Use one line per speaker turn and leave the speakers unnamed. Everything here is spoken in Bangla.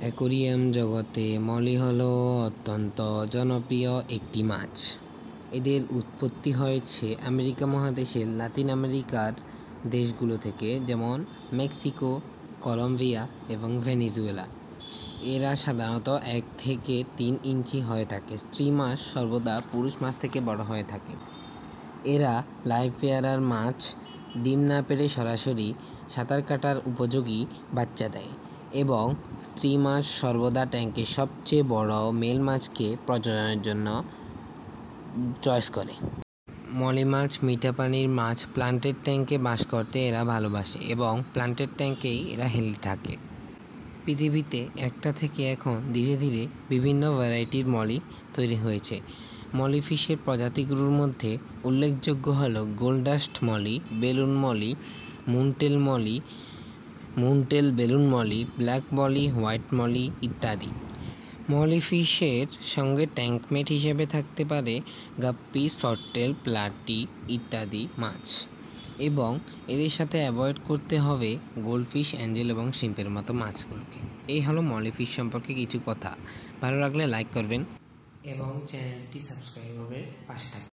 অ্যাকোয়ারিয়াম জগতে মলি হলো অত্যন্ত জনপ্রিয় একটি মাছ। এদের উৎপত্তি হয়েছে আমেরিকা মহাদেশের লাতিন আমেরিকার দেশগুলো থেকে, যেমন মেক্সিকো, কলম্বিয়া এবং ভেনেজুয়েলা। এরা সাধারণত 1 থেকে 3 ইঞ্চি হয়ে থাকে। স্ত্রী মাছ সর্বদা পুরুষ মাছ থেকে বড় হয়ে থাকে। এরা লাইভ পেয়ারার মাছ, ডিম না পেড়ে সরাসরি সাঁতার কাটার উপযোগী বাচ্চা দেয় এবং স্ত্রী মাছ সর্বদা ট্যাঙ্কের সবচেয়ে বড় মেল মাছকে প্রজননের জন্য চয়েস করে। মলি মাছ মিঠা পানির মাছ। প্লান্টেড ট্যাঙ্কে বাস করতে এরা ভালোবাসে এবং প্লান্টেড ট্যাঙ্কেই এরা হেলদি থাকে। পৃথিবীতে একটা থেকে এখন ধীরে ধীরে বিভিন্ন ভ্যারাইটির মলি তৈরি হয়েছে। মলি ফিশের প্রজাতিগুলোর মধ্যে উল্লেখযোগ্য হল gold dust molly, balloon molly, moontail balloon molly, black molly, white molly ইত্যাদি। মলি ফিশের সঙ্গে ট্যাঙ্কমেট হিসেবে থাকতে পারে গাপ্পি, শর্টটেল, প্লাটি ইত্যাদি মাছ, এবং এদের সাথে অ্যাভয়েড করতে হবে গোল্ডফিশ, অ্যাঞ্জেল এবং শিম্পের মতো মাছগুলোকে। এই হলো মলি ফিশ সম্পর্কে কিছু কথা। ভালো লাগলে লাইক করবেন এবং চ্যানেলটি সাবস্ক্রাইব করে পাশে থাকবেন।